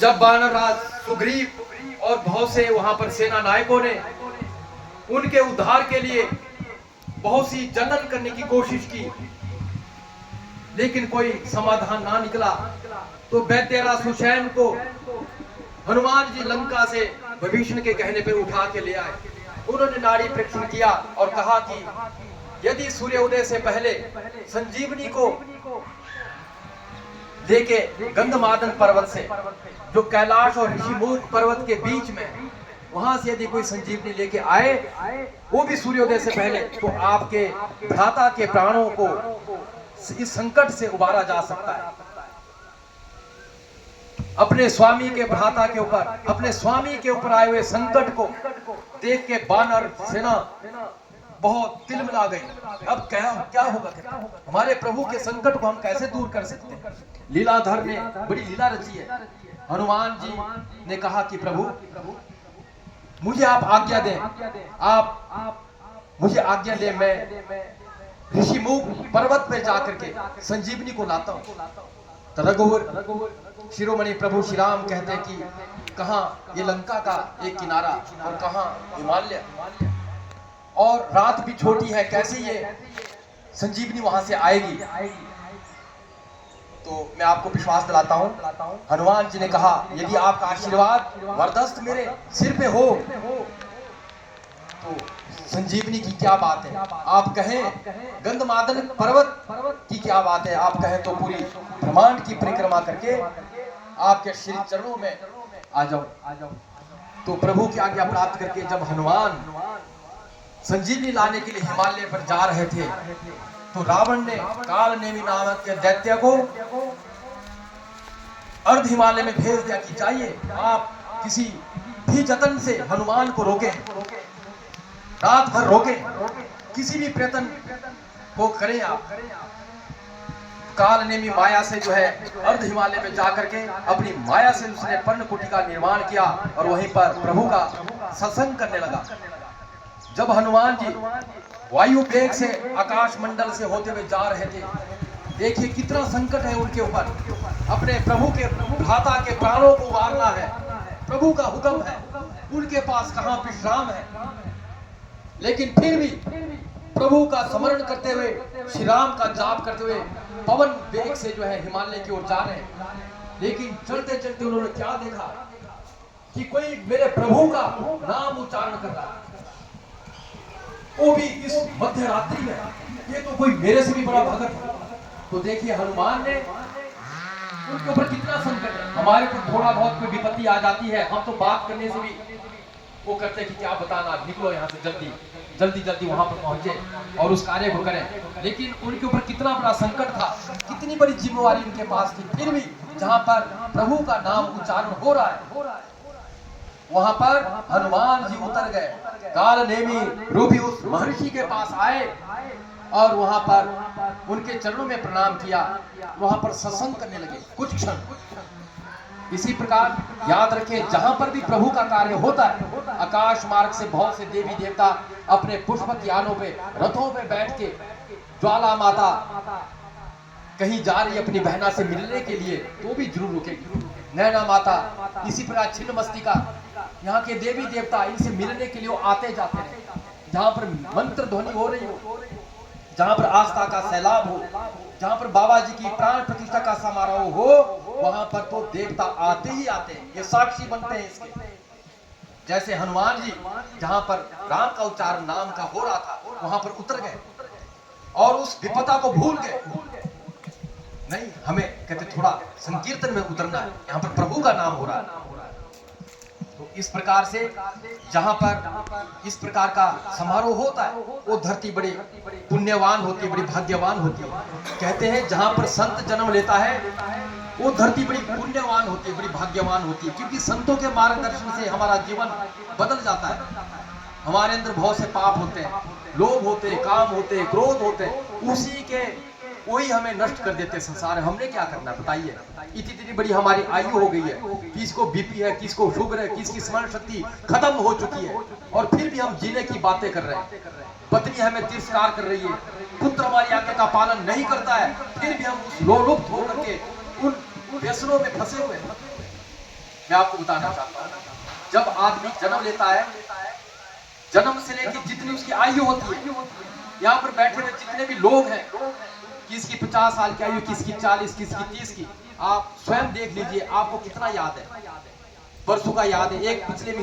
जब वानरराज सुग्रीव और बहुत से वहां पर सेना नायकों ने उनके उद्धार के लिए बहुत सी जंगल करने की कोशिश की, लेकिन कोई समाधान ना निकला, तो दैत्यराज सुषैण को हनुमान जी लंका से विभीषण के कहने पर उठा के ले आए। उन्होंने नाड़ी परीक्षण किया और कहा कि यदि सूर्योदय से पहले संजीवनी को लेके गंधमादन पर्वत से, जो कैलाश और ऋषिमुख पर्वत के बीच में, वहां से यदि कोई संजीवनी लेके आए, वो भी सूर्योदय से पहले, तो आपके भ्राता के प्राणों को इस संकट से उबारा जा सकता है। अपने स्वामी के भ्राता के ऊपर, अपने स्वामी के ऊपर आए हुए संकट को देख के वानर सेना बहुत तिलमिला गई। अब क्या होगा, हमारे प्रभु के संकट को हम कैसे दूर कर सकते हैं। लीलाधर ने बड़ी लीला रची है। हनुमान जी ने कहा कि प्रभु मुझे आप आज्ञा दें, आप मुझे आज्ञा दें, मैं ऋषिमुख पर्वत पे जाकर के संजीवनी को लाता हूं। तो रघुवर शिरोमणि प्रभु श्री राम कहते हैं कि कहां ये लंका का एक किनारा और कहां हिमालय, और रात भी छोटी है, कैसे ये संजीवनी वहां से आएगी। तो मैं आपको विश्वास दिलाता हूं, हनुमान जी ने कहा यदि आपका आशीर्वाद वरदस्त मेरे सिर पे हो तो संजीवनी की क्या बात है, आप कहें गंधमादन पर्वत की क्या बात है, आप कहें तो पूरी ब्रह्मांड की परिक्रमा करके आपके श्री चरणों में आ जाओ। तो प्रभु की आज्ञा प्राप्त करके जब हनुमान संजीवनी लाने के लिए हिमालय पर जा रहे थे, तो रावण ने कालनेमी नामक के दैत्य को अर्ध हिमालय में भेज दिया कि जाइए आप किसी भी जतन से हनुमान को रोकें, रात भर रोकें, किसी भी प्रयत्न को करें आप। कालनेमी माया से जो है अर्ध हिमालय में जाकर के अपनी माया से उसने पर्णकुटी का निर्माण किया और वहीं पर प्रभु का सत्संग करने लगा। जब हनुमान जी वायु वेग से आकाश मंडल से होते हुए जा रहे थे, देखिए कितना संकट है उनके ऊपर, अपने प्रभु के भ्राता के प्राणों को उबारना है, प्रभु का हुक्म है, उनके पास कहां विश्राम है। लेकिन फिर भी प्रभु का स्मरण करते हुए, श्री राम का जाप करते हुए पवन वेग से जो है हिमालय की ओर जा रहे हैं। लेकिन चलते चलते उन्होंने क्या देखा कि कोई मेरे प्रभु का नाम उच्चारण कर रहा है, वो भी इस मध्य रात्रि में, ये तो कोई मेरे से भी बड़ा भगत है। तो देखिए हनुमान ने, उनके ऊपर कितना संकट है। हमारे को थोड़ा बहुत कोई विपत्ति आ जाती है, हम तो बात करने से भी वो करते कि क्या बताना, निकलो यहाँ से जल्दी जल्दी वहां पर पहुंचे और उस कार्य को करें। लेकिन उनके ऊपर कितना बड़ा संकट था, कितनी बड़ी जिम्मेवारी उनके पास थी, फिर भी जहां पर प्रभु का नाम उच्चारण हो रहा है वहां पर हनुमान जी उतर गए, कालनेमी रूपी उस महर्षि के पास आए और वहां पर उनके चरणों में प्रणाम किया, वहां पर सत्संग करने लगे कुछ क्षण। इसी प्रकार याद रखें, जहां पर भी प्रभु का कार्य होता है, आकाश मार्ग से बहुत से देवी देवता अपने पुष्पक यानों पे, रथों पे बैठ के, ज्वाला माता कहीं जा रही अपनी बहना से मिलने के लिए तो भी जरूर रुकेगी, नैना माता, इसी प्रकार छिन्न मस्तिका, यहाँ के देवी देवता इनसे मिलने के लिए आते जाते हैं। जहां पर मंत्र ध्वनि हो रही हो, जहां पर आस्था का सैलाब हो, जहां पर बाबा जी की प्राण प्रतिष्ठा का समारोह हो, वहां पर तो देवता आते ही आते हैं, ये साक्षी बनते हैं इसके। जैसे हनुमान जी जहां पर राम का उच्चारण नाम का हो रहा था, वहां पर उतर गए और उस विपदा को भूल गए। नहीं, हमें कहते थोड़ा संकीर्तन में उतरना है, यहाँ पर प्रभु का नाम हो रहा है। तो इस प्रकार से जहां पर इस प्रकार का समारोह होता है, वो धरती बड़ी पुण्यवान होती है, बड़ी भाग्यवान होती है। कहते हैं जहां पर संत जन्म लेता है वो धरती बड़ी पुण्यवान होती है, बड़ी भाग्यवान होती है, क्योंकि संतों के मार्गदर्शन से हमारा जीवन बदल जाता है। हमारे अंदर बहुत से पाप होते हैं, लोभ होते हैं, काम होते हैं, क्रोध होते हैं, उसी के वही हमें नष्ट कर देते संसार। हमने क्या करना बताइए। इतनी बड़ी हमारी आयु हो गई है, किसको बीपी है, किसको शुगर है, किसकी स्मरण शक्ति खत्म हो चुकी है, और फिर भी हम जीने की बातें कर रहे हैं। पत्नी हमें तिरस्कार कर रही है, पुत्र हमारी आज्ञा का पालन नहीं करता है, फिर भी हम उस लोलुप्त होकर के उन व्यसनों में फंसे हुए हैं। मैं आपको बताना चाहता हूँ, जब आदमी जन्म लेता है, जन्म से लेकर जितनी उसकी आयु होती है, यहाँ पर बैठे हुए जितने भी लोग हैं, किसकी 50 साल की आयु, किसकी 40, किसकी 30 की, आप स्वयं देख लीजिए आपको कितना याद है, परसों का याद है, एक पिछले महीने